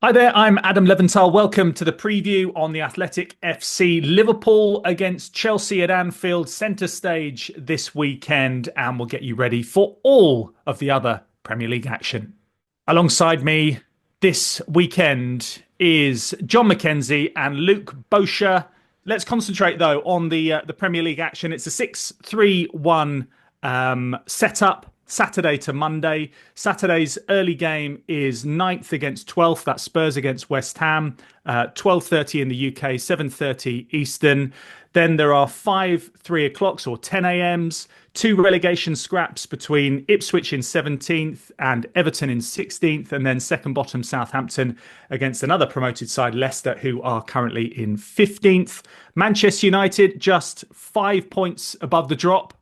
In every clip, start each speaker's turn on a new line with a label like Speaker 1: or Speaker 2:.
Speaker 1: Hi there, I'm Adam Leventhal. Welcome to the preview on the Athletic FC. Liverpool against Chelsea at Anfield, centre stage this weekend, and we'll get you ready for all of the other Premier League action. Alongside me this weekend is John Mackenzie and Luke Bosher. Let's concentrate though on the Premier League action. It's a 6-3-1 setup. Saturday to Monday. Saturday's early game is 9th against 12th. That's Spurs against West Ham. 12:30 in the UK, 7:30 Eastern. Then there are 5 3 o'clocks or 10 a.m.s. 2 relegation scraps between Ipswich in 17th and Everton in 16th. And then second bottom Southampton against another promoted side, Leicester, who are currently in 15th. Manchester United just 5 points above the drop,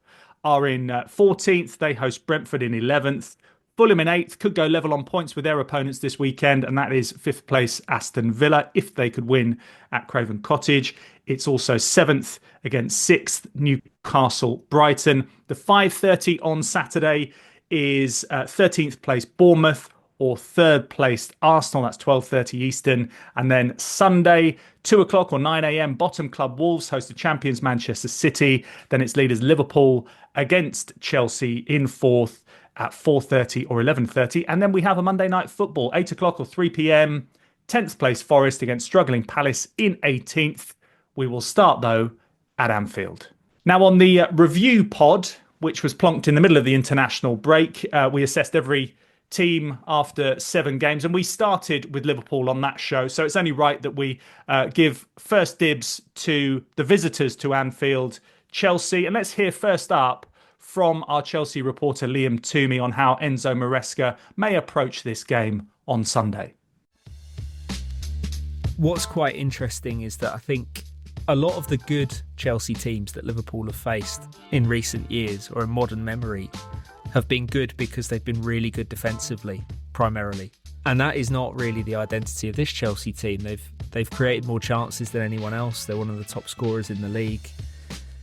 Speaker 1: are in 14th. They host Brentford in 11th. Fulham in 8th, could go level on points with their opponents this weekend, and that is 5th place Aston Villa if they could win at Craven Cottage. It's also 7th against 6th Newcastle Brighton. The 5:30 on Saturday is 13th place Bournemouth or 3rd placed Arsenal. That's 12:30 Eastern. And then Sunday, 2 o'clock or 9 a.m, bottom club Wolves host the champions Manchester City. Then it's leaders Liverpool against Chelsea in 4th at 4:30 or 11:30. And then we have a Monday night football, 8 o'clock or 3 p.m. 10th place Forest against struggling Palace in 18th. We will start, though, at Anfield. Now, on the review pod, which was plonked in the middle of the international break, we assessed every team after 7 games, and we started with Liverpool on that show, so it's only right that we give first dibs to the visitors to Anfield, Chelsea. And let's hear first up from our Chelsea reporter Liam Twomey on how Enzo Maresca may approach this game on Sunday.
Speaker 2: What's quite interesting is that I think a lot of the good Chelsea teams that Liverpool have faced in recent years or in modern memory have been good because they've been really good defensively, primarily. And that is not really the identity of this Chelsea team. They've created more chances than anyone else. They're one of the top scorers in the league.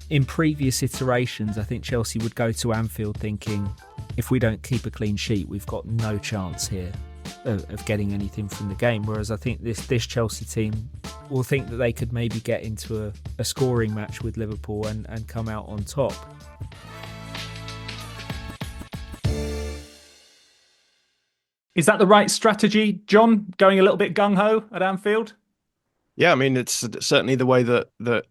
Speaker 2: In previous iterations, I think Chelsea would go to Anfield thinking, if we don't keep a clean sheet, we've got no chance here of getting anything from the game. Whereas I think this Chelsea team will think that they could maybe get into a scoring match with Liverpool and come out on top.
Speaker 1: Is that the right strategy, John? Going a little bit gung-ho at Anfield?
Speaker 3: Yeah, I mean, it's certainly the way that this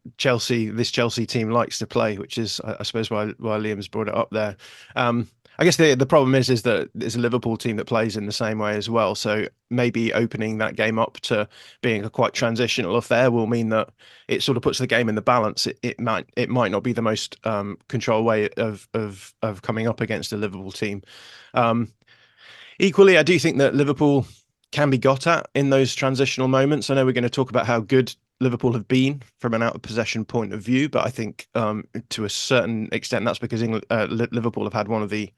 Speaker 3: Chelsea team likes to play, which is, I suppose, why Liam's brought it up there. I guess the problem is that it's a Liverpool team that plays in the same way as well. So maybe opening that game up to being a quite transitional affair will mean that it sort of puts the game in the balance. It might not be the most controlled way of coming up against a Liverpool team. Equally, I do think that Liverpool can be got at in those transitional moments. I know we're going to talk about how good Liverpool have been from an out of possession point of view, but I think to a certain extent that's because Liverpool have had one of the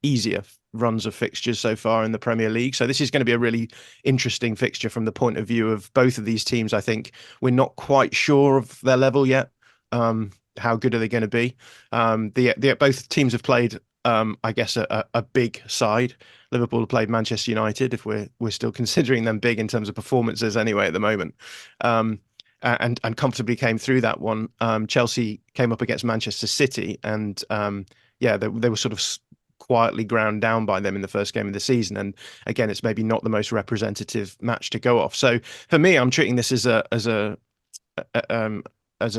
Speaker 3: easier runs of fixtures so far in the Premier League. So this is going to be a really interesting fixture from the point of view of both of these teams. I think we're not quite sure of their level yet. How good are they going to be? Both teams have played, I guess, a big side. Liverpool have played Manchester United, if we're still considering them big in terms of performances anyway at the moment, and comfortably came through that one. Chelsea came up against Manchester City, and they were sort of quietly ground down by them in the first game of the season. And again, it's maybe not the most representative match to go off. So for me, I'm treating this as a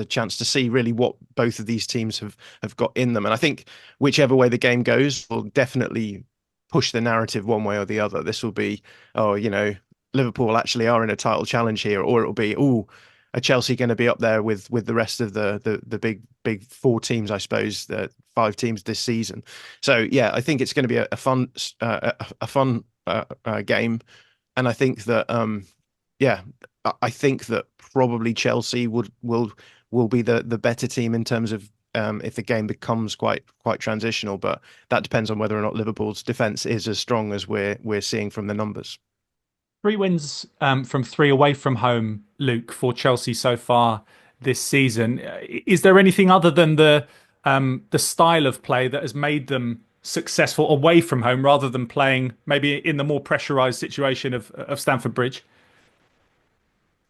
Speaker 3: chance to see really what both of these teams have got in them. And I think whichever way the game goes will definitely push the narrative one way or the other. This will be, Liverpool actually are in a title challenge here, or it'll be, are Chelsea going to be up there with the rest of the big 4 teams, I suppose, the 5 teams this season. So yeah, I think it's going to be a fun game, and I think that I think that probably Chelsea will be the better team in terms of if the game becomes quite transitional, but that depends on whether or not Liverpool's defence is as strong as we're seeing from the numbers.
Speaker 1: 3 wins from 3 away from home, Luke, for Chelsea so far this season. Is there anything other than the style of play that has made them successful away from home rather than playing maybe in the more pressurised situation of Stamford Bridge?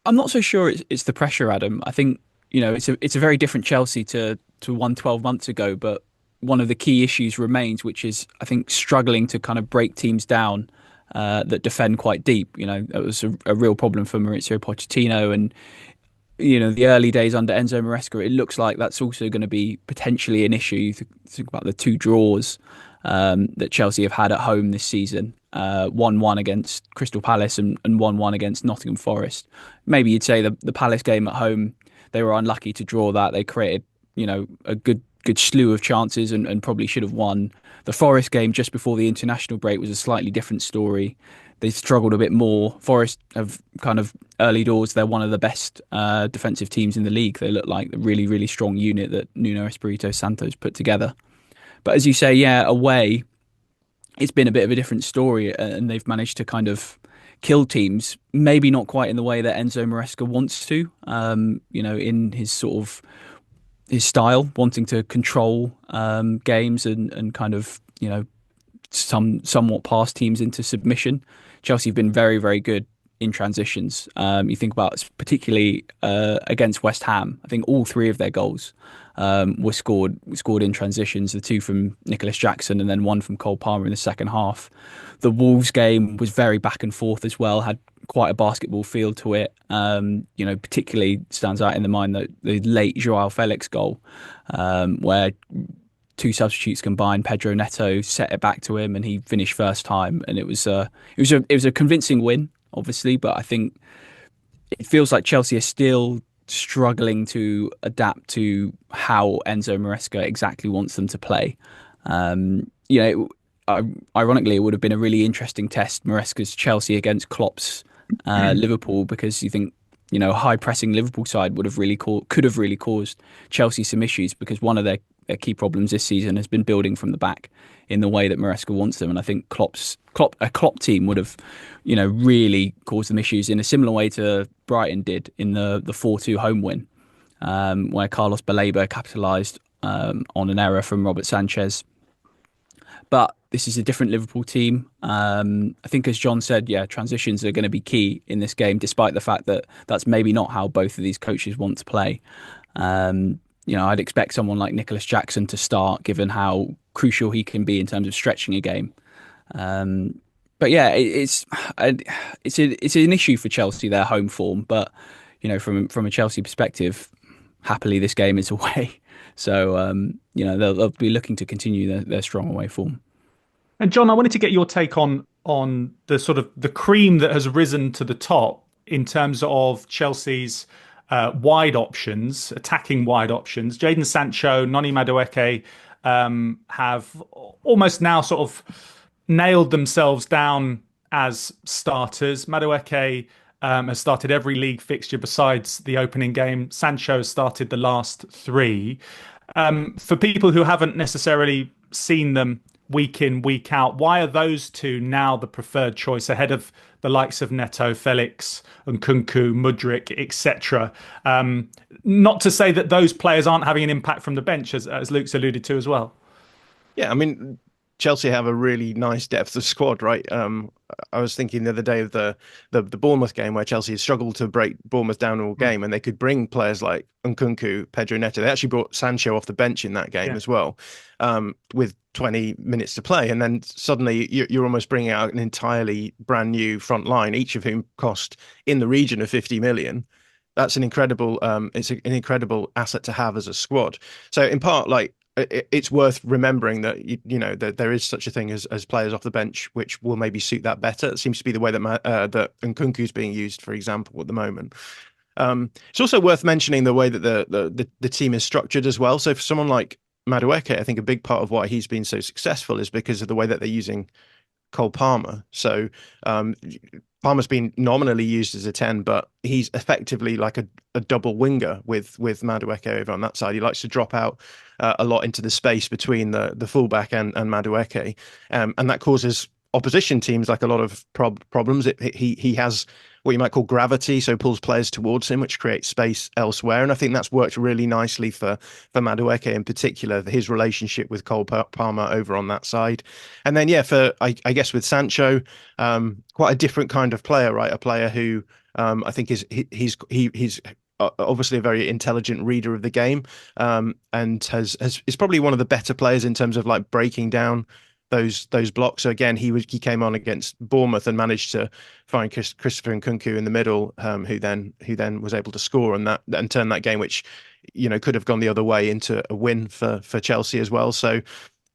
Speaker 4: I'm not so sure it's the pressure, Adam. I think, it's a very different Chelsea to 12 months ago, but one of the key issues remains, which is, I think, struggling to kind of break teams down that defend quite deep. That was a real problem for Maurizio Pochettino, and the early days under Enzo Maresca, it looks like that's also going to be potentially an issue. You think about the two draws that Chelsea have had at home this season. 1-1 against Crystal Palace and 1-1 against Nottingham Forest. Maybe you'd say the Palace game at home, they were unlucky to draw that. They created, a good slew of chances and probably should have won. The Forest game just before the international break was a slightly different story. They struggled a bit more. Forest have kind of early doors. They're one of the best defensive teams in the league. They look like a really, really strong unit that Nuno Espirito Santo's put together. But as you say, yeah, away, it's been a bit of a different story, and they've managed to kind of kill teams, maybe not quite in the way that Enzo Maresca wants to, in his sort of his style, wanting to control games and kind of, somewhat pass teams into submission. Chelsea have been very, very good in transitions. You think about particularly against West Ham. I think all three of their goals were scored in transitions. The two from Nicholas Jackson and then one from Cole Palmer in the second half. The Wolves game was very back and forth as well. Had quite a basketball feel to it. Particularly stands out in the mind that the late Joao Felix goal, where two substitutes combined, Pedro Neto set it back to him and he finished first time, and it was a convincing win, obviously, but I think it feels like Chelsea are still struggling to adapt to how Enzo Maresca exactly wants them to play. Ironically, it would have been a really interesting test, Maresca's Chelsea against Klopp's Liverpool, because you think, a high pressing Liverpool side could have really caused Chelsea some issues, because one of their key problems this season has been building from the back in the way that Maresca wants them. And I think a Klopp team would have, really caused them issues in a similar way to Brighton did in the 4-2 home win, where Carlos Baleba capitalised on an error from Robert Sanchez. But this is a different Liverpool team. I think, as John said, transitions are going to be key in this game, despite the fact that that's maybe not how both of these coaches want to play. I'd expect someone like Nicholas Jackson to start, given how crucial he can be in terms of stretching a game. But yeah, it's an issue for Chelsea, their home form. But from a Chelsea perspective, happily this game is away, so they'll be looking to continue their strong away form.
Speaker 1: And John, I wanted to get your take on the sort of the cream that has risen to the top in terms of Chelsea's attacking wide options. Jadon Sancho, Noni Madueke have almost now sort of nailed themselves down as starters. Madueke has started every league fixture besides the opening game. Sancho has started the last three. For people who haven't necessarily seen them week in, week out, why are those two now the preferred choice ahead of the likes of Neto, Felix, and Nkunku, Mudryk, etc.? Not to say that those players aren't having an impact from the bench, as Luke's alluded to as well.
Speaker 3: Yeah, I mean, Chelsea have a really nice depth of squad, right? I was thinking the other day of the Bournemouth game, where Chelsea struggled to break Bournemouth down all game, and they could bring players like Nkunku, Pedro Neto. They actually brought Sancho off the bench in that game as well, with 20 minutes to play, and then suddenly you're almost bringing out an entirely brand new front line, each of whom cost in the region of 50 million. That's an incredible it's an incredible asset to have as a squad. So in part, it's worth remembering that that there is such a thing as players off the bench which will maybe suit that better. It seems to be the way that Nkunku's being used, for example, at the moment. It's also worth mentioning the way that the team is structured as well. So for someone like Madueke, I think a big part of why he's been so successful is because of the way that they're using Cole Palmer. So Palmer's been nominally used as a 10, but he's effectively like a double winger with Madueke over on that side. He likes to drop out a lot into the space between the fullback and Madueke, and that causes opposition teams like a lot of problems. He has what you might call gravity, so pulls players towards him, which creates space elsewhere. And I think that's worked really nicely for Madueke in particular, his relationship with Cole Palmer over on that side. And then, I guess with Sancho, quite a different kind of player, right? A player who I think he's obviously a very intelligent reader of the game, and is probably one of the better players in terms of like breaking down those blocks. So again, he came on against Bournemouth and managed to find Christopher Nkunku in the middle, who then was able to score and turn that game, which could have gone the other way, into a win for Chelsea as well. So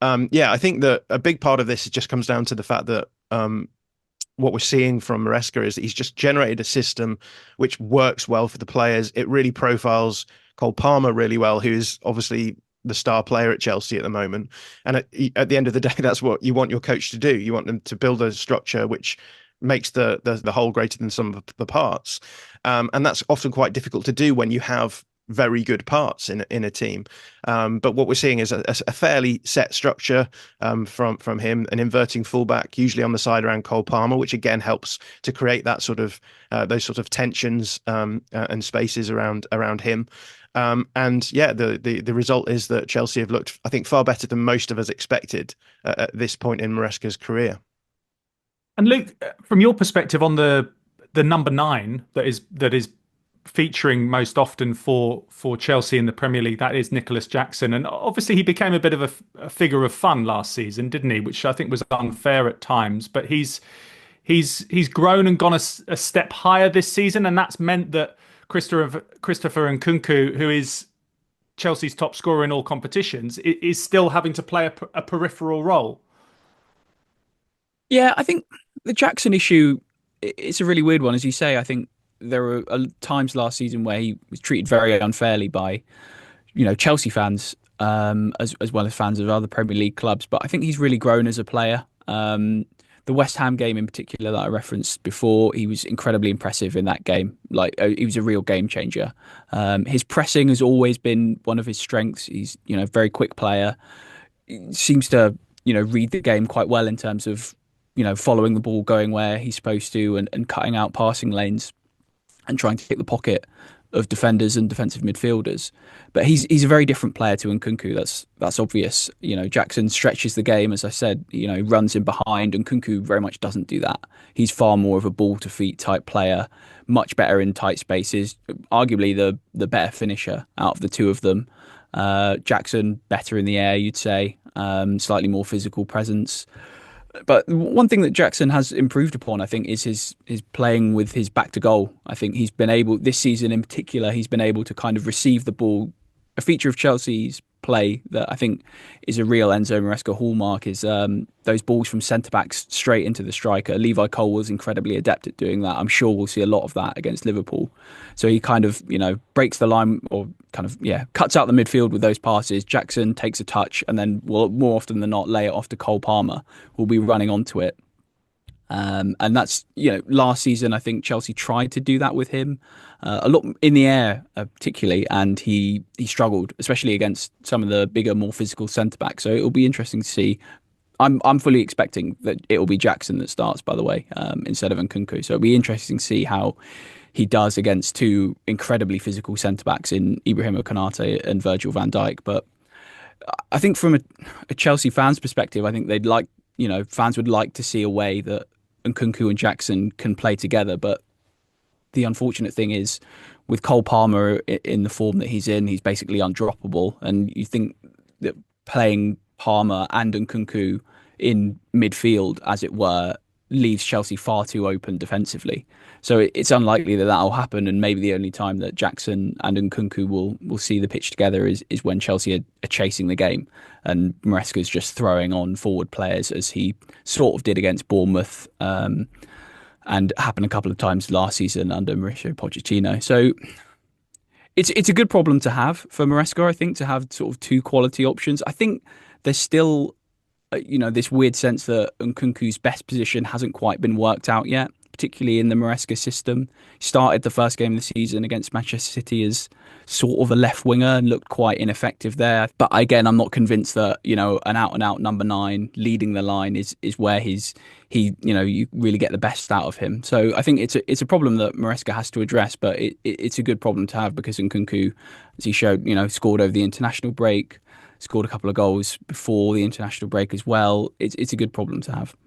Speaker 3: I think that a big part of this just comes down to the fact that what we're seeing from Maresca is that he's just generated a system which works well for the players. It really profiles Cole Palmer really well, who is obviously the star player at Chelsea at the moment. And at the end of the day, that's what you want your coach to do. You want them to build a structure which makes the whole greater than some of the parts. And that's often quite difficult to do when you have very good parts in a team. But what we're seeing is a fairly set structure from him, an inverting fullback, usually on the side around Cole Palmer, which again helps to create that sort of those sort of tensions and spaces around him. The result is that Chelsea have looked, I think, far better than most of us expected at this point in Maresca's career.
Speaker 1: And Luke, from your perspective on the number 9 that is featuring most often for Chelsea in the Premier League, that is Nicholas Jackson. And obviously he became a bit of a figure of fun last season, didn't he? Which I think was unfair at times. But he's grown and gone a step higher this season, and that's meant that Christopher Nkunku, who is Chelsea's top scorer in all competitions, is still having to play a peripheral role.
Speaker 4: Yeah, I think the Jackson issue, it's a really weird one. As you say, I think there were times last season where he was treated very unfairly by, Chelsea fans, as well as fans of other Premier League clubs. But I think he's really grown as a player. The West Ham game in particular that I referenced before, he was incredibly impressive in that game. Like, he was a real game changer. His pressing has always been one of his strengths. He's, a very quick player. He seems to, read the game quite well in terms of, following the ball, going where he's supposed to, and cutting out passing lanes and trying to hit the pocket of defenders and defensive midfielders. But he's a very different player to Nkunku. That's obvious. Jackson stretches the game, as I said, runs in behind, and Nkunku very much doesn't do that. He's far more of a ball to feet type player, much better in tight spaces, arguably the better finisher out of the two of them. Jackson better in the air, you'd say, slightly more physical presence. But one thing that Jackson has improved upon, I think, is his playing with his back to goal. I think he's been able, this season in particular, he's been able to kind of receive the ball. A feature of Chelsea's play that I think is a real Enzo Maresca hallmark is those balls from centre-backs straight into the striker. Levi Cole was incredibly adept at doing that. I'm sure we'll see a lot of that against Liverpool. So he kind of, breaks the line, or kind of, cuts out the midfield with those passes. Jackson takes a touch and then will, more often than not, lay it off to Cole Palmer, who'll be running onto it. And that's, last season, I think Chelsea tried to do that with him a lot in the air, particularly, and he struggled, especially against some of the bigger, more physical centre backs. So it'll be interesting to see. I'm fully expecting that it will be Jackson that starts, by the way, instead of Nkunku. So it'll be interesting to see how he does against two incredibly physical centre backs in Ibrahima Konate and Virgil van Dijk. But I think from a Chelsea fan's perspective, I think they'd like, fans would like to see a way that Nkunku and Jackson can play together. But the unfortunate thing is, with Cole Palmer in the form that he's in, he's basically undroppable. And you think that playing Palmer and Nkunku in midfield, as it were, leaves Chelsea far too open defensively. So it's unlikely that will happen. And maybe the only time that Jackson and Nkunku will see the pitch together is when Chelsea are chasing the game. And Maresca's just throwing on forward players, as he sort of did against Bournemouth, and happened a couple of times last season under Mauricio Pochettino. So it's a good problem to have for Maresca, I think, to have sort of two quality options. I think there's still, this weird sense that Nkunku's best position hasn't quite been worked out yet, particularly in the Maresca system. He started the first game of the season against Manchester City as sort of a left winger and looked quite ineffective there. But again, I'm not convinced that, an out and out number 9 leading the line is where you really get the best out of him. So I think it's a problem that Maresca has to address, but it's a good problem to have because Nkunku, as he showed, scored over the international break, scored a couple of goals before the international break as well. It's a good problem to have.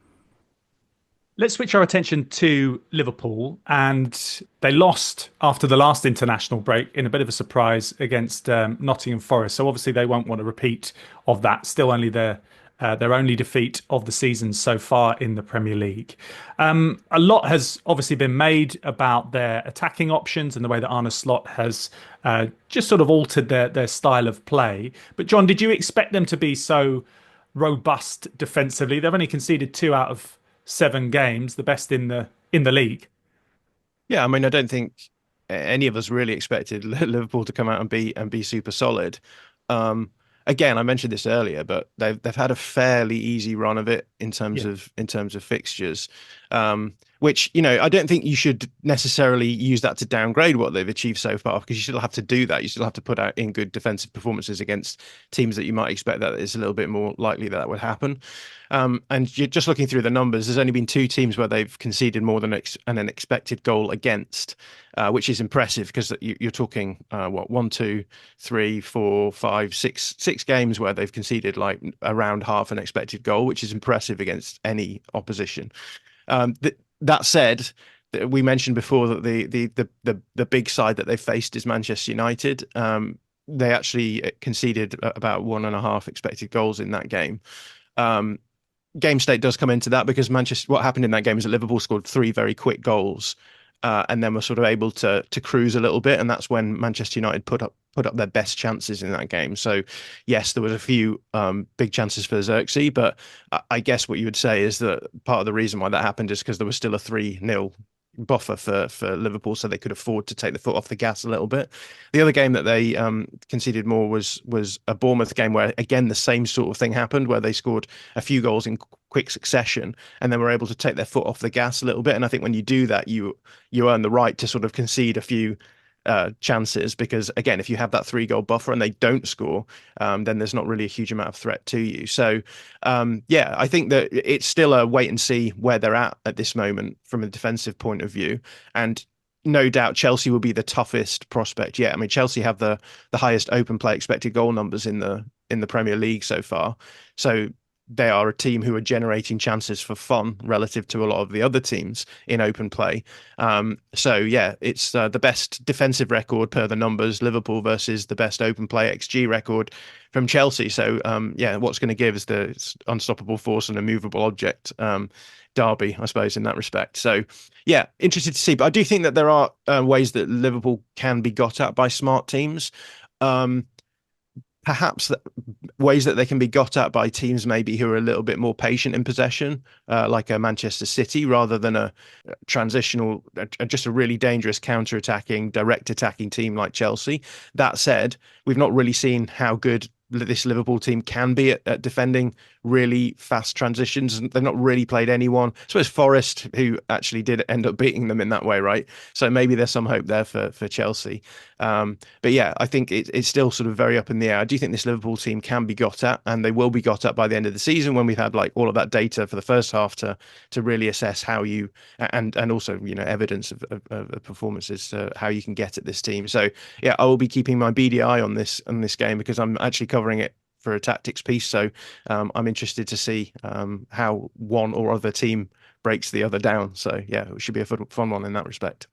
Speaker 1: Let's switch our attention to Liverpool, and they lost after the last international break in a bit of a surprise against Nottingham Forest. So obviously they won't want a repeat of that. Still only their only defeat of the season so far in the Premier League. A lot has obviously been made about their attacking options and the way that Arne Slot has just sort of altered their style of play. But John, did you expect them to be so robust defensively? They've only conceded 2 out of 7 games, the best in the league.
Speaker 3: Yeah, I mean, I don't think any of us really expected Liverpool to come out and be super solid. Again, I mentioned this earlier, but they've had a fairly easy run of it in terms of fixtures, which I don't think you should necessarily use that to downgrade what they've achieved so far, because you still have to do that. You still have to put out in good defensive performances against teams that you might expect that it's a little bit more likely that would happen. And you're just looking through the numbers, there's only been 2 teams where they've conceded more than an expected goal against, which is impressive because you're talking 1, 2, 3, 4, 5, 6 games where they've conceded like around half an expected goal, which is impressive against any opposition. That said, we mentioned before that the big side that they faced is Manchester United. They actually conceded about 1.5 expected goals in that game. Game state does come into that because what happened in that game is that Liverpool scored 3 very quick goals, and then were sort of able to cruise a little bit, and that's when Manchester United put up their best chances in that game. So yes, there was a few big chances for Xerxes, but I guess what you would say is that part of the reason why that happened is because there was still a 3-0 buffer for Liverpool, so they could afford to take the foot off the gas a little bit. The other game that they conceded more was a Bournemouth game where, again, the same sort of thing happened, where they scored a few goals in quick succession and then were able to take their foot off the gas a little bit. And I think when you do that, you earn the right to sort of concede a few chances, because again, if you have that 3-goal buffer and they don't score, then there's not really a huge amount of threat to you. So I think that it's still a wait and see where they're at this moment from a defensive point of view. And no doubt Chelsea will be the toughest prospect yet. I mean, Chelsea have the highest open play expected goal numbers in the Premier League so far. So they are a team who are generating chances for fun relative to a lot of the other teams in open play. It's the best defensive record per the numbers, Liverpool, versus the best open play XG record from Chelsea. So what's going to give is the unstoppable force and immovable object derby, I suppose, in that respect. So yeah, interested to see. But I do think that there are ways that Liverpool can be got at by smart teams. Perhaps ways that they can be got at by teams maybe who are a little bit more patient in possession, like a Manchester City, rather than a transitional, just a really dangerous counter-attacking, direct attacking team like Chelsea. That said, we've not really seen how good this Liverpool team can be at defending really fast transitions. They've not really played anyone. I suppose Forest, who actually did end up beating them in that way, right? So maybe there's some hope there for Chelsea. But yeah, I think it's still sort of very up in the air. I do think this Liverpool team can be got at, and they will be got at by the end of the season when we've had like all of that data for the first half to really assess how you and also evidence of performances, how you can get at this team. So yeah, I will be keeping my beady eye on this game because I'm actually covering it for a tactics piece. So I'm interested to see how one or other team breaks the other down. So yeah, it should be a fun one in that respect.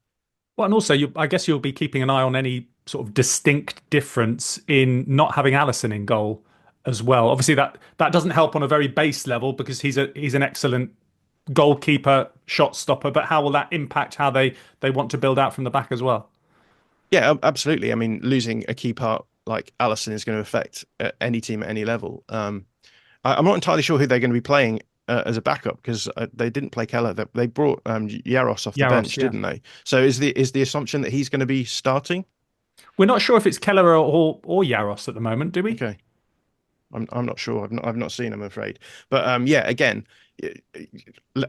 Speaker 1: Well, and also, I guess you'll be keeping an eye on any sort of distinct difference in not having Alisson in goal as well. Obviously, that doesn't help on a very base level because he's an excellent goalkeeper, shot stopper. But how will that impact how they want to build out from the back as well?
Speaker 3: Yeah, absolutely. I mean, losing a key part like Alisson is going to affect any team at any level. I'm not entirely sure who they're going to be playing as a backup because they didn't play Keller. They brought Yaros off the bench, didn't they? So is the assumption that he's going to be starting?
Speaker 1: We're not sure if it's Keller or Yaros at the moment, do we?
Speaker 3: Okay. I'm not sure. I've not seen, I'm afraid. But yeah, again,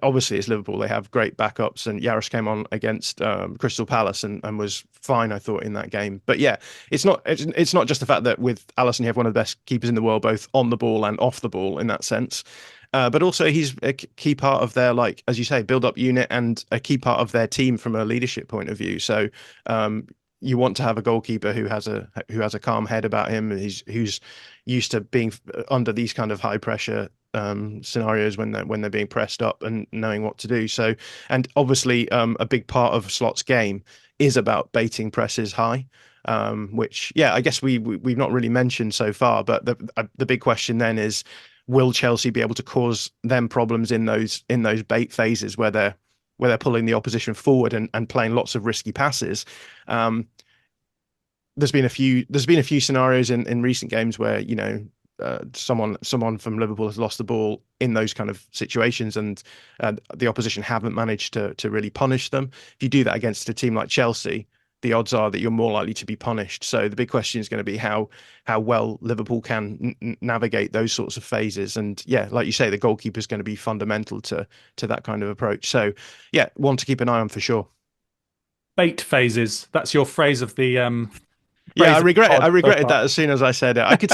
Speaker 3: obviously it's Liverpool. They have great backups, and Yaris came on against Crystal Palace and was fine, I thought, in that game. But yeah, it's not just the fact that with Alisson you have one of the best keepers in the world, both on the ball and off the ball in that sense. But also he's a key part of their, like, as you say, build-up unit, and a key part of their team from a leadership point of view. So you want to have a goalkeeper who has a calm head about him, who's used to being under these kind of high pressure scenarios when they're being pressed up and knowing what to do. So, and obviously a big part of Slot's game is about baiting presses high. Which, yeah, I guess we've not really mentioned so far, but the big question then is, will Chelsea be able to cause them problems in those bait phases where they're pulling the opposition forward and playing lots of risky passes? There's been a few scenarios in recent games where, you know, someone from Liverpool has lost the ball in those kind of situations, and the opposition haven't managed to really punish them. If you do that against a team like Chelsea, the odds are that you're more likely to be punished. So the big question is going to be how well Liverpool can navigate those sorts of phases. And yeah, like you say, the goalkeeper is going to be fundamental to that kind of approach. So yeah, one to keep an eye on for sure.
Speaker 1: Bait phases. That's your phrase of the
Speaker 3: yeah, I regretted that as soon as I said it. I could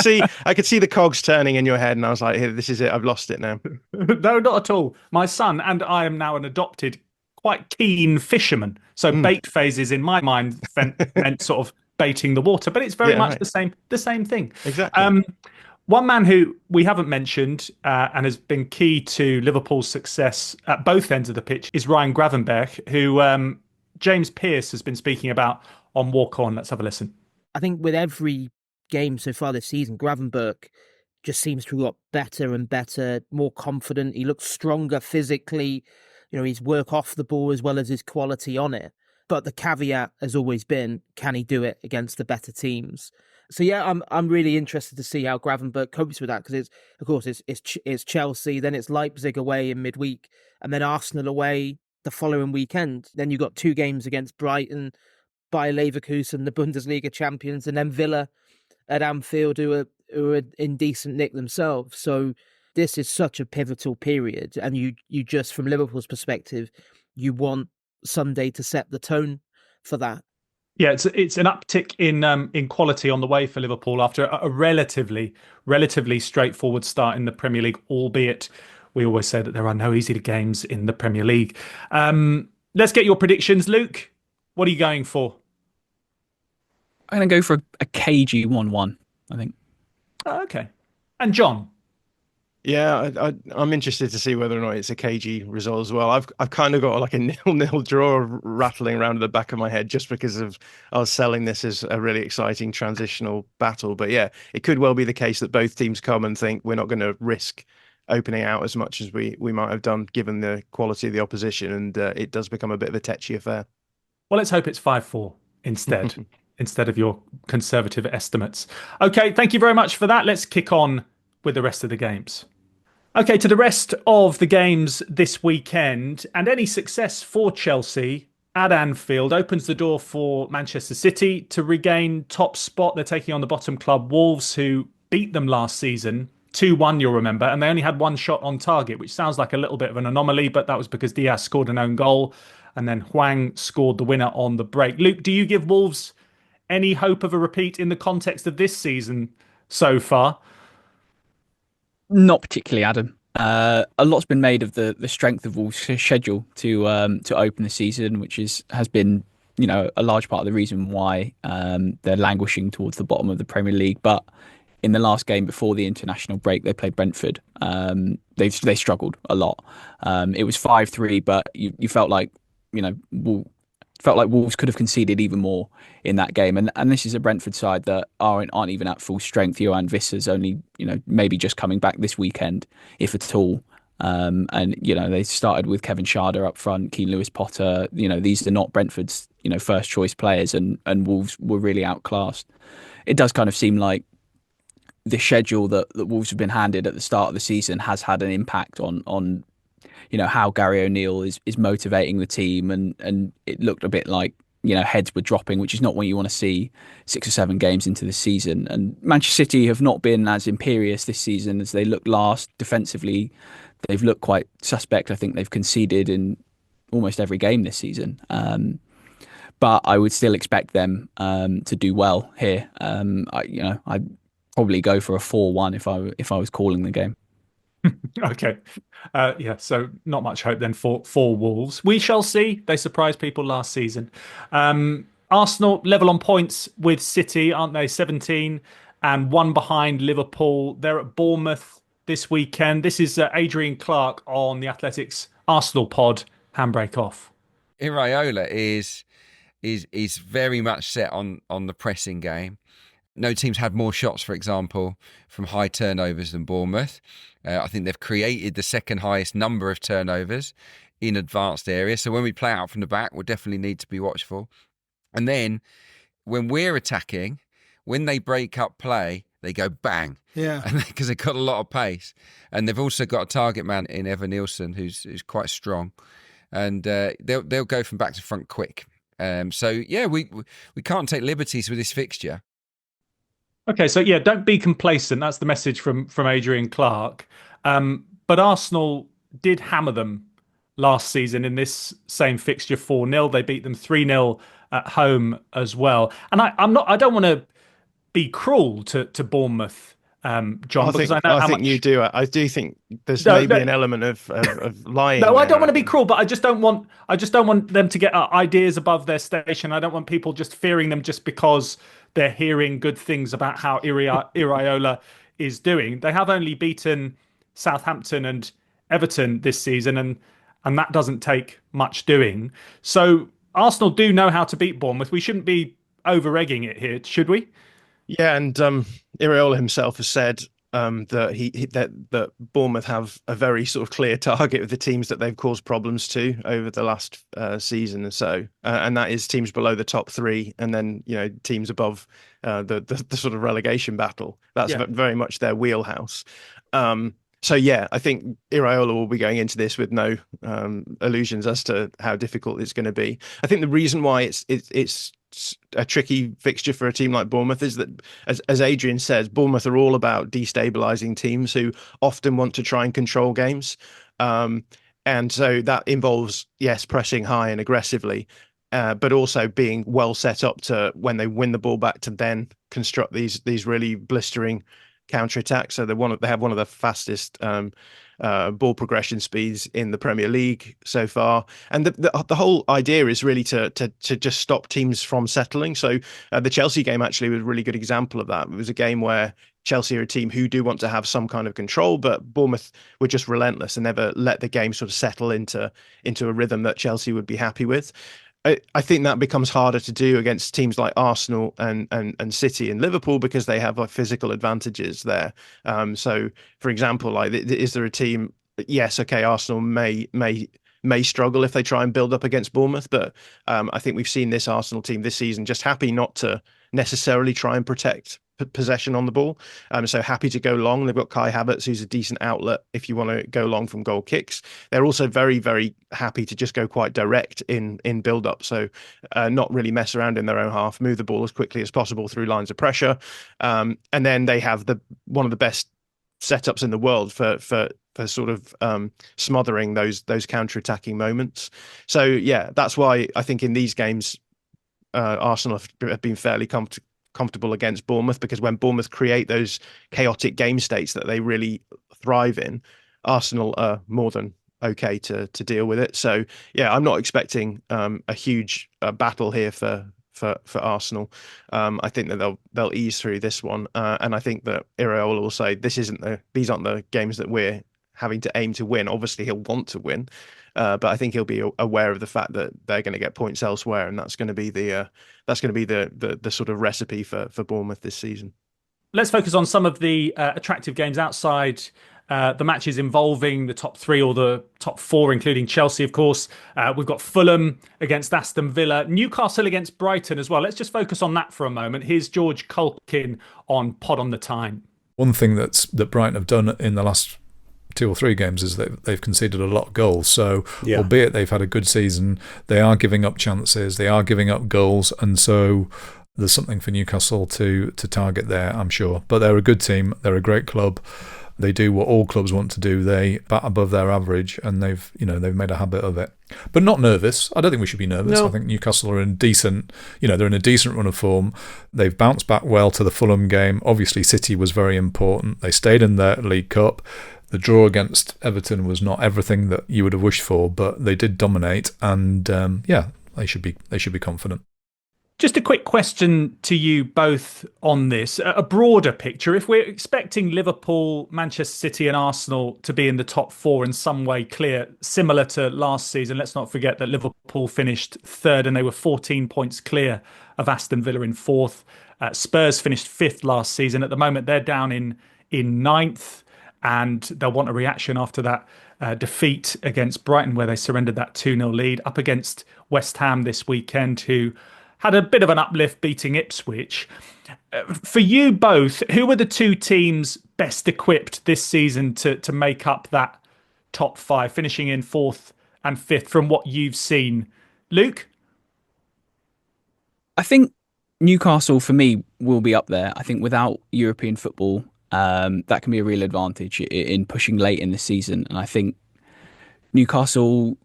Speaker 3: see the cogs turning in your head, and I was like, "Here, this is it. I've lost it now."
Speaker 1: No, not at all. My son and I am now an adopted, quite keen fisherman. So bait phases in my mind meant sort of baiting the water, but it's very much the same thing.
Speaker 3: Exactly.
Speaker 1: One man who we haven't mentioned and has been key to Liverpool's success at both ends of the pitch is Ryan Gravenberch, who James Pearce has been speaking about on Walk On. Let's have a listen.
Speaker 5: I think with every game so far this season, Gravenberch just seems to have got better and better, more confident. He looks stronger physically. You know, his work off the ball as well as his quality on it. But the caveat has always been, can he do it against the better teams? So yeah, I'm really interested to see how Gravenberch copes with that, because it's Chelsea, then it's Leipzig away in midweek, and then Arsenal away the following weekend. Then you've got 2 games against Brighton, Bayer Leverkusen, the Bundesliga champions, and then Villa at Anfield, who are in decent nick themselves. So this is such a pivotal period, and you just, from Liverpool's perspective, you want Sunday to set the tone for that.
Speaker 1: Yeah, it's an uptick in quality on the way for Liverpool after a relatively straightforward start in the Premier League, albeit we always say that there are no easy games in the Premier League. Let's get your predictions, Luke. What are you going for?
Speaker 4: I'm going to go for a cagey 1-1, I think.
Speaker 1: Oh, okay. And John?
Speaker 3: Yeah, I'm interested to see whether or not it's a cagey result as well. I've kind of got like a 0-0 draw rattling around at the back of my head just because I was selling this as a really exciting transitional battle. But yeah, it could well be the case that both teams come and think we're not going to risk opening out as much as we might have done given the quality of the opposition, and it does become a bit of a tetchy affair.
Speaker 1: Well, let's hope it's 5-4 instead of your conservative estimates. Okay, thank you very much for that. Let's kick on with the rest of the games. Okay, to the rest of the games this weekend, and any success for Chelsea at Anfield opens the door for Manchester City to regain top spot. They're taking on the bottom club Wolves, who beat them last season 2-1, you'll remember, and they only had 1 shot on target, which sounds like a little bit of an anomaly, but that was because Diaz scored an own goal and then Hwang scored the winner on the break. Luke, do you give Wolves any hope of a repeat in the context of this season so far?
Speaker 4: Not particularly, Adam. A lot's been made of the strength of Wolves' schedule to open the season, which has been, you know, a large part of the reason why they're languishing towards the bottom of the Premier League. But in the last game before the international break, they played Brentford. They struggled a lot. It was 5-3, but you felt like, you know, Wolves could have conceded even more in that game. And this is a Brentford side that aren't even at full strength. Johan Visser's only, you know, maybe just coming back this weekend, if at all. And, you know, they started with Kevin Schade up front, Keane Lewis-Potter. You know, these are not Brentford's, you know, first choice players, and Wolves were really outclassed. It does kind of seem like the schedule that Wolves have been handed at the start of the season has had an impact on you know, how Gary O'Neill is motivating the team, and it looked a bit like, heads were dropping, which is not what you want to see 6 or 7 games into the season. And Manchester City have not been as imperious this season as they looked last. Defensively, they've looked quite suspect. I think they've conceded in almost every game this season. But I would still expect them to do well here. I'd probably go for a 4-1 if I was calling the game.
Speaker 1: Okay. So not much hope then for Wolves. We shall see. They surprised people last season. Arsenal level on points with City, aren't they? 17 and 1 behind Liverpool. They're at Bournemouth this weekend. This is Adrian Clark on the Athletics Arsenal pod. Handbrake off.
Speaker 6: Iraola is very much set on the pressing game. No team's had more shots, for example, from high turnovers than Bournemouth. I think they've created the second highest number of turnovers in advanced areas. So when we play out from the back, we'll definitely need to be watchful. And then when we're attacking, when they break up play, they go bang.
Speaker 7: Yeah.
Speaker 6: Because they've got a lot of pace. And they've also got a target man in Evan Nielsen who's quite strong. And they'll go from back to front quick. We can't take liberties with this fixture.
Speaker 1: Okay, so don't be complacent. That's the message from Adrian Clark. But Arsenal did hammer them last season in this same fixture 4-0. They beat them 3-0 at home as well. And I don't want to be cruel to Bournemouth, John.
Speaker 3: I think you do. I do think there's maybe an element of lying.
Speaker 1: No, I don't want to be cruel, but I just don't want them to get ideas above their station. I don't want people just fearing them just because they're hearing good things about how Iraola is doing. They have only beaten Southampton and Everton this season, and that doesn't take much doing. So Arsenal do know how to beat Bournemouth. We shouldn't be over-egging it here, should we?
Speaker 3: Yeah, and Iraola himself has said that Bournemouth have a very sort of clear target of the teams that they've caused problems to over the last season or so, and that is teams below the top 3, and then teams above the sort of relegation battle. That's very much their wheelhouse. I think Iraola will be going into this with no illusions as to how difficult it's going to be. I think the reason why it's a tricky fixture for a team like Bournemouth is that, as Adrian says, Bournemouth are all about destabilising teams who often want to try and control games. And so that involves, pressing high and aggressively, but also being well set up to, when they win the ball back, to then construct these really blistering counter-attack. So they have one of the fastest ball progression speeds in the Premier League so far, and the whole idea is really to just stop teams from settling. So the Chelsea game actually was a really good example of that. It was a game where Chelsea are a team who do want to have some kind of control, but Bournemouth were just relentless and never let the game sort of settle into a rhythm that Chelsea would be happy with. I think that becomes harder to do against teams like Arsenal and City and Liverpool because they have physical advantages there. So, for example, is there a team? Yes, okay, Arsenal may struggle if they try and build up against Bournemouth, but I think we've seen this Arsenal team this season just happy not to necessarily try and protect possession on the ball. So happy to go long. They've got Kai Havertz, who's a decent outlet if you want to go long from goal kicks. They're also very, very happy to just go quite direct in build up. So not really mess around in their own half, move the ball as quickly as possible through lines of pressure. And then they have one of the best setups in the world for sort of smothering those counter-attacking moments. So that's why I think in these games Arsenal have been fairly comfortable against Bournemouth, because when Bournemouth create those chaotic game states that they really thrive in, Arsenal are more than okay to deal with it. So I'm not expecting a huge battle here for Arsenal. I think that they'll ease through this one, and I think that Iraola will say these aren't the games that we're having to aim to win. Obviously he'll want to win, but I think he'll be aware of the fact that they're going to get points elsewhere, and that's going to be the sort of recipe for Bournemouth this season.
Speaker 1: Let's focus on some of the attractive games outside the matches involving the top 3 or the top 4, including Chelsea, of course. We've got Fulham against Aston Villa, Newcastle against Brighton as well. Let's just focus on that for a moment. Here's George Culkin on Pod on the Time.
Speaker 8: One thing that Brighton have done in the last
Speaker 7: 2 or 3 games is that they've conceded a lot of goals. So, albeit they've had a good season, they are giving up chances, they are giving up goals, and so there's something for Newcastle to target there, I'm sure. But they're a good team, they're a great club. They do what all clubs want to do. They bat above their average, and they've made a habit of it. But not nervous. I don't think we should be nervous. No. I think Newcastle are in decent, they're in a decent run of form. They've bounced back well to the Fulham game. Obviously, City was very important. They stayed in their League Cup. The draw against Everton was not everything that you would have wished for, but they did dominate, and they should be confident.
Speaker 1: Just a quick question to you both on this, a broader picture. If we're expecting Liverpool, Manchester City and Arsenal to be in the top 4 in some way clear, similar to last season, let's not forget that Liverpool finished 3rd and they were 14 points clear of Aston Villa in 4th. Spurs finished 5th last season. At the moment, they're down in 9th, and they'll want a reaction after that defeat against Brighton, where they surrendered that 2-0 lead, up against West Ham this weekend, who had a bit of an uplift beating Ipswich. For you both, who are the 2 teams best equipped this season to make up that top 5, finishing in 4th and 5th from what you've seen? Luke?
Speaker 4: I think Newcastle, for me, will be up there. I think without European football, that can be a real advantage in pushing late in the season. And I think Newcastle,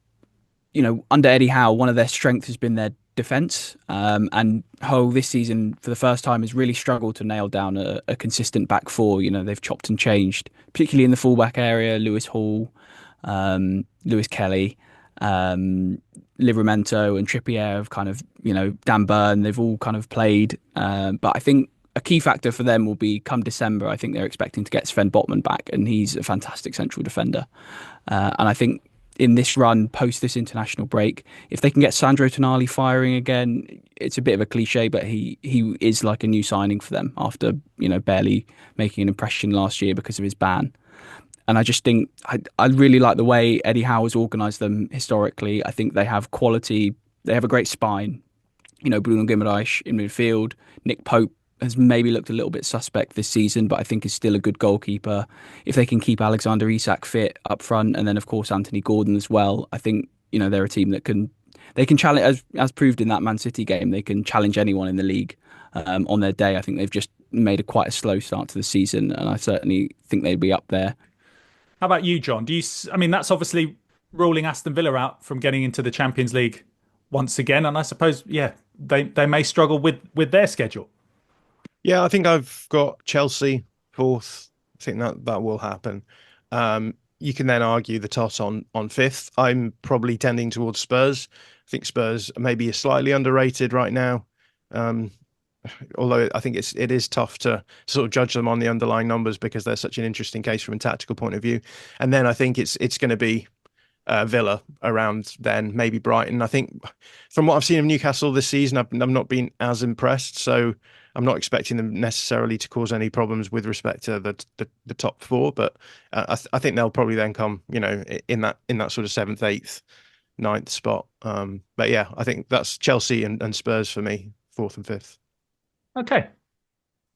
Speaker 4: under Eddie Howe, one of their strengths has been their defence, and Hull this season for the first time has really struggled to nail down a consistent back 4. They've chopped and changed, particularly in the fullback area. Lewis Hall, Lewis Kelly, Livramento and Trippier have kind of, Dan Burn, they've all kind of played, but I think a key factor for them will be come December. I think they're expecting to get Sven Botman back, and he's a fantastic central defender, and I think in this run post this international break, if they can get Sandro Tonali firing again, it's a bit of a cliche, but he is like a new signing for them after barely making an impression last year because of his ban. And I just think I really like the way Eddie Howe has organised them historically. I think they have quality, they have a great spine. Bruno Guimaraes in midfield, Nick Pope has maybe looked a little bit suspect this season, but I think is still a good goalkeeper. If they can keep Alexander Isak fit up front, and then of course Anthony Gordon as well, I think they're a team that can challenge, as proved in that Man City game. They can challenge anyone in the league on their day. I think they've just made quite a slow start to the season, and I certainly think they'd be up there.
Speaker 1: How about you, John? That's obviously ruling Aston Villa out from getting into the Champions League once again, and I suppose they may struggle with their schedule.
Speaker 3: Yeah, I think I've got Chelsea 4th. I think that will happen. You can then argue the toss on 5th. I'm probably tending towards Spurs. I think Spurs maybe are slightly underrated right now. Although I think it is tough to sort of judge them on the underlying numbers because they're such an interesting case from a tactical point of view. And then I think it's going to be Villa around then, maybe Brighton. I think from what I've seen of Newcastle this season, I've not been as impressed. So I'm not expecting them necessarily to cause any problems with respect to the top 4, but I think they'll probably then come, in that sort of 7th, 8th, 9th spot. But yeah, I think that's Chelsea and Spurs for me, 4th and 5th.
Speaker 1: Okay,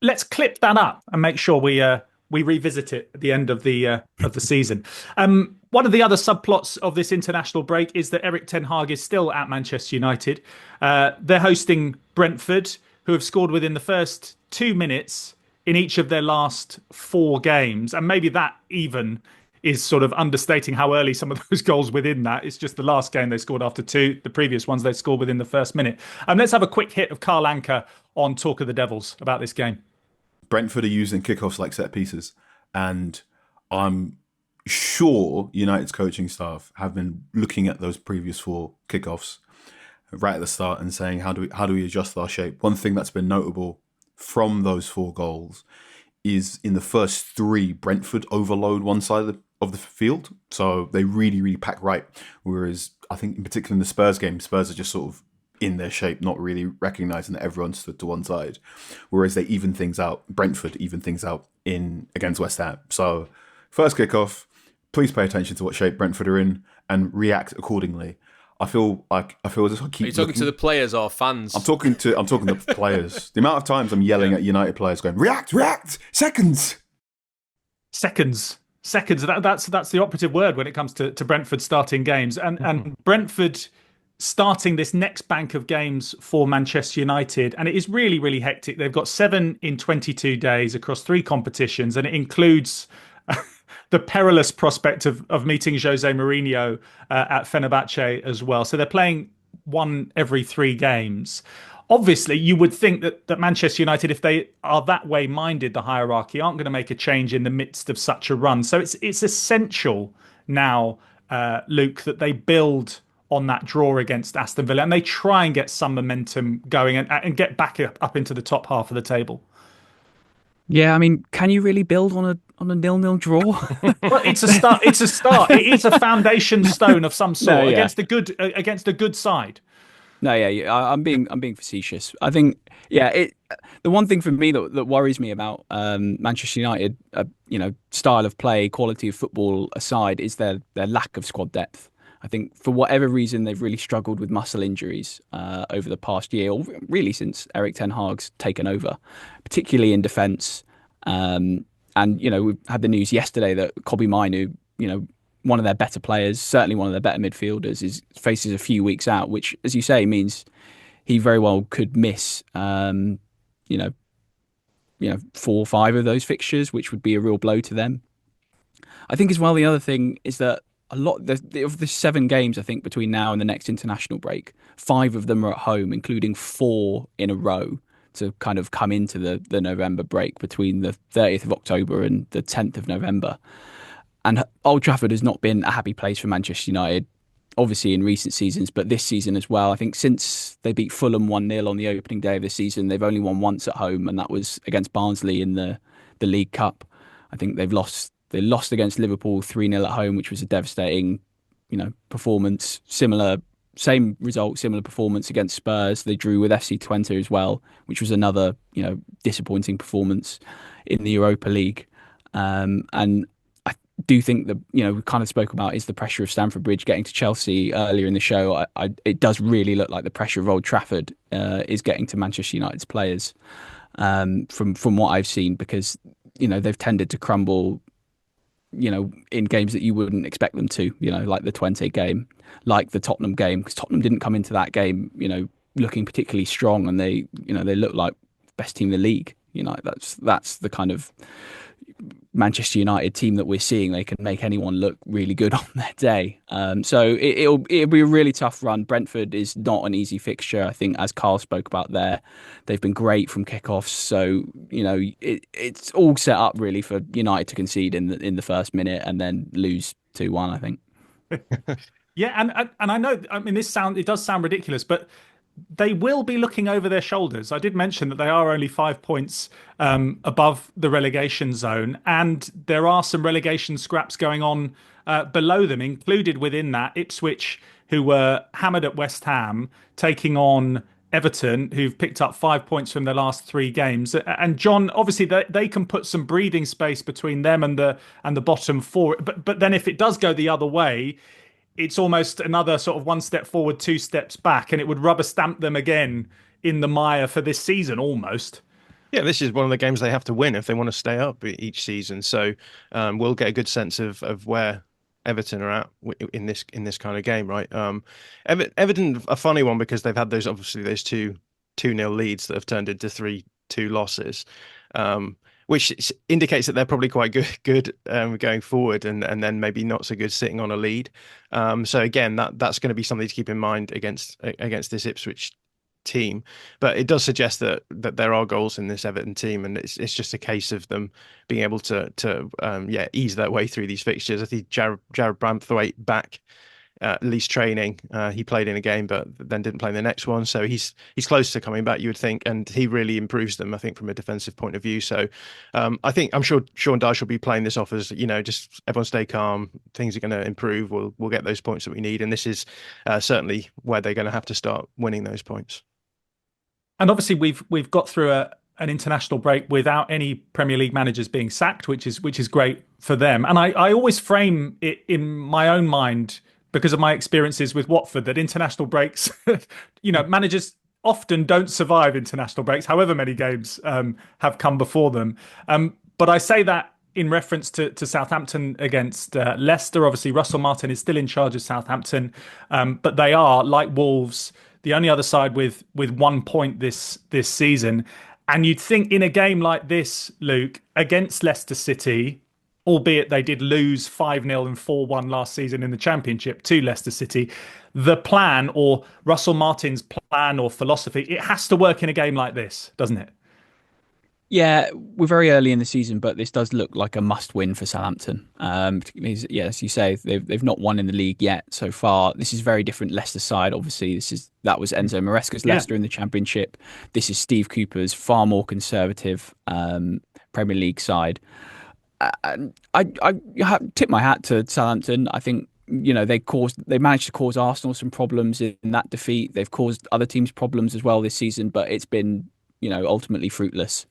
Speaker 1: let's clip that up and make sure we revisit it at the end of the season. One of the other subplots of this international break is that Erik ten Hag is still at Manchester United. They're hosting Brentford, who have scored within the first 2 minutes in each of their last 4 games. And maybe that even is sort of understating how early some of those goals within that. It's just the last game they scored after 2. The previous ones they scored within the first minute. Let's have a quick hit of Carl Anker on Talk of the Devils about this game.
Speaker 8: Brentford are using kickoffs like set pieces. And I'm sure United's coaching staff have been looking at those previous 4 kickoffs right at the start and saying, how do we adjust our shape? One thing that's been notable from those 4 goals is in the first 3, Brentford overload one side of the field. So they really, really pack right. Whereas I think in particular in the Spurs game, Spurs are just sort of in their shape, not really recognising that everyone stood to one side. Whereas they even things out, Brentford even things out against West Ham. So first kickoff, please pay attention to what shape Brentford are in and react accordingly. I feel as if I keep.
Speaker 9: Are you talking to the players or fans?
Speaker 8: I'm talking to the players. The amount of times I'm yelling at United players going, react, seconds.
Speaker 1: Seconds. That's the operative word when it comes to Brentford starting games, and Brentford starting this next bank of games for Manchester United, and it is really, really hectic. They've got 7 in 22 days across 3 competitions, and it includes the perilous prospect of meeting Jose Mourinho at Fenerbahce as well. So they're playing 1 every 3 games. Obviously, you would think that Manchester United, if they are that way minded, the hierarchy, aren't going to make a change in the midst of such a run. So it's essential now, Luke, that they build on that draw against Aston Villa and they try and get some momentum going and get back up into the top half of the table.
Speaker 4: Yeah, I mean, can you really build on a 0-0 draw?
Speaker 1: Well, it's a start. It's a start. It is a foundation stone of some sort against a good side.
Speaker 4: No, yeah, I'm being facetious. I think, the one thing for me that worries me about Manchester United, style of play, quality of football aside, is their lack of squad depth. I think for whatever reason they've really struggled with muscle injuries over the past year, or really since Erik ten Hag's taken over, particularly in defence. And we've had the news yesterday that Kobbie Mainoo, one of their better players, certainly one of their better midfielders, faces a few weeks out, which, as you say, means he very well could miss, 4 or 5 of those fixtures, which would be a real blow to them. I think as well, the other thing is that a lot of the 7 games, I think, between now and the next international break, 5 of them are at home, including 4 in a row to kind of come into the November break between the 30th of October and the 10th of November. And Old Trafford has not been a happy place for Manchester United, obviously in recent seasons, but this season as well. I think since they beat Fulham 1-0 on the opening day of the season, they've only won once at home, and that was against Barnsley in the League Cup. I think they lost against Liverpool 3-0 at home, which was a devastating, performance. Same result, similar performance against Spurs. They drew with FC Twente as well, which was another, disappointing performance in the Europa League. And I do think that, we kind of spoke about is the pressure of Stamford Bridge getting to Chelsea earlier in the show. It does really look like the pressure of Old Trafford is getting to Manchester United's players from what I've seen, because, they've tended to crumble, in games that you wouldn't expect them to, like the Twente game, like the Tottenham game, because Tottenham didn't come into that game, looking particularly strong, and they look like best team in the league. That's the kind of Manchester United team that we're seeing. They can make anyone look really good on their day. So it'll be a really tough run. Brentford is not an easy fixture. I think, as Carl spoke about there, they've been great from kickoffs. So it's all set up really for United to concede in the first minute and then lose 2-1. I think.
Speaker 1: Yeah, and I know. I mean, it does sound ridiculous, but they will be looking over their shoulders. I did mention that they are only 5 points above the relegation zone, and there are some relegation scraps going on below them. Included within that, Ipswich, who were hammered at West Ham, taking on Everton, who've picked up 5 points from their last 3 games. And John, obviously, they can put some breathing space between them and the bottom 4. But then if it does go the other way, it's almost another sort of 1 step forward, 2 steps back, and it would rubber stamp them again in the mire for this season almost.
Speaker 3: Yeah, this is one of the games they have to win if they want to stay up each season. So we'll get a good sense of where Everton are at in this kind of game, right? Everton, a funny one, because they've had those 2-0 leads that have turned into 3-2 losses. Which indicates that they're probably quite good going forward, and then maybe not so good sitting on a lead. So again, that's going to be something to keep in mind against this Ipswich team. But it does suggest that there are goals in this Everton team, and it's just a case of them being able to ease their way through these fixtures. I think Jared Brantwaite back. At least training. He played in a game, but then didn't play in the next one. So he's close to coming back, you would think, and he really improves them, I think, from a defensive point of view. So I'm sure Sean Dyche will be playing this off as, just everyone stay calm. Things are going to improve. We'll get those points that we need, and this is certainly where they're going to have to start winning those points.
Speaker 1: And obviously, we've got through an international break without any Premier League managers being sacked, which is great for them. And I always frame it in my own mind, because of my experiences with Watford, that international breaks, managers often don't survive international breaks, however many games have come before them. But I say that in reference to Southampton against Leicester. Obviously, Russell Martin is still in charge of Southampton, but they are, like Wolves, the only other side with 1 point this season. And you'd think in a game like this, Luke, against Leicester City, albeit they did lose 5-0 and 4-1 last season in the Championship to Leicester City, the plan, or Russell Martin's plan or philosophy, it has to work in a game like this, doesn't it?
Speaker 4: Yeah, we're very early in the season, but this does look like a must-win for Southampton. Particularly, as you say, they've not won in the league yet so far. This is very different Leicester side. Obviously, that was Enzo Maresca's Leicester in the Championship. This is Steve Cooper's far more conservative Premier League side. I tip my hat to Southampton. I think they managed to cause Arsenal some problems in that defeat. They've caused other teams problems as well this season, but it's been ultimately fruitless.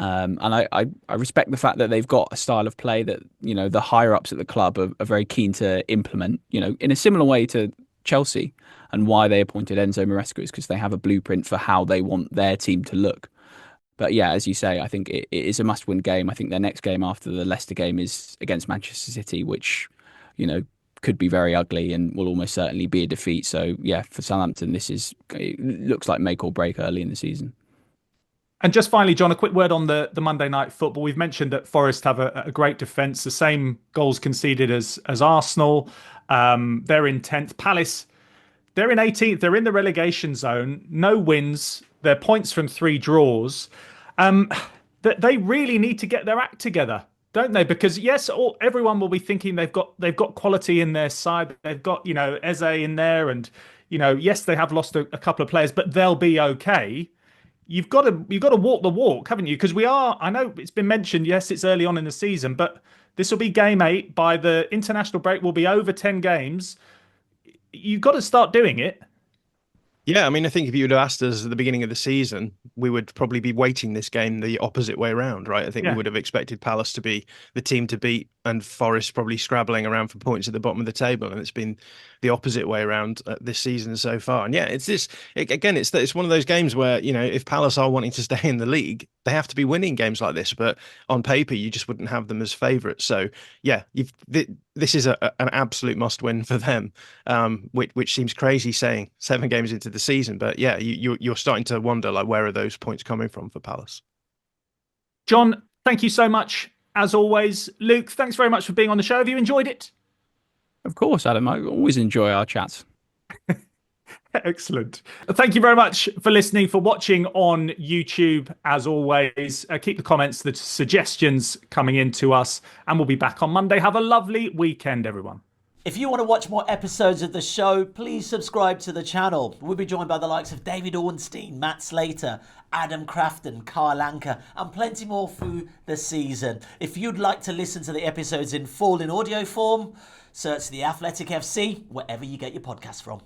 Speaker 4: And I respect the fact that they've got a style of play that the higher ups at the club are very keen to implement. In a similar way to Chelsea, and why they appointed Enzo Maresca is because they have a blueprint for how they want their team to look. But yeah, as you say, I think it is a must-win game. I think their next game after the Leicester game is against Manchester City, which could be very ugly and will almost certainly be a defeat. So yeah, for Southampton, it looks like make or break early in the season.
Speaker 1: And just finally, John, a quick word on the Monday Night Football. We've mentioned that Forest have a great defence, the same goals conceded as Arsenal. They're in 10th. Palace, they're in 18th. They're in the relegation zone. No wins. They're points from 3 draws. They really need to get their act together, don't they? Because yes, everyone will be thinking they've got quality in their side. They've got Eze in there, and yes, they have lost a couple of players, but they'll be okay. You've got to walk the walk, haven't you? Because I know it's been mentioned, yes, it's early on in the season, but this will be game 8. By the international break, will be over 10 games. You've got to start doing it.
Speaker 3: Yeah, I mean, I think if you would have asked us at the beginning of the season, we would probably be weighting this game the opposite way around, right? I think we would have expected Palace to be the team to beat and Forest probably scrabbling around for points at the bottom of the table. And it's been the opposite way around this season so far. And yeah, it's one of those games where, if Palace are wanting to stay in the league, they have to be winning games like this. But on paper, you just wouldn't have them as favourites. So yeah, this is an absolute must win for them, which seems crazy saying 7 games into the season. But yeah, you're starting to wonder, like, where are those points coming from for Palace?
Speaker 1: John, thank you so much. As always, Luke, thanks very much for being on the show. Have you enjoyed it?
Speaker 4: Of course, Adam. I always enjoy our chats.
Speaker 1: Excellent. Thank you very much for listening, for watching on YouTube. As always, keep the comments, the suggestions coming in to us, and we'll be back on Monday. Have a lovely weekend, everyone.
Speaker 10: If you want to watch more episodes of the show, please subscribe to the channel. We'll be joined by the likes of David Ornstein, Matt Slater, Adam Crafton, Carl Anker, and plenty more through the season. If you'd like to listen to the episodes in full in audio form, search The Athletic FC wherever you get your podcasts from.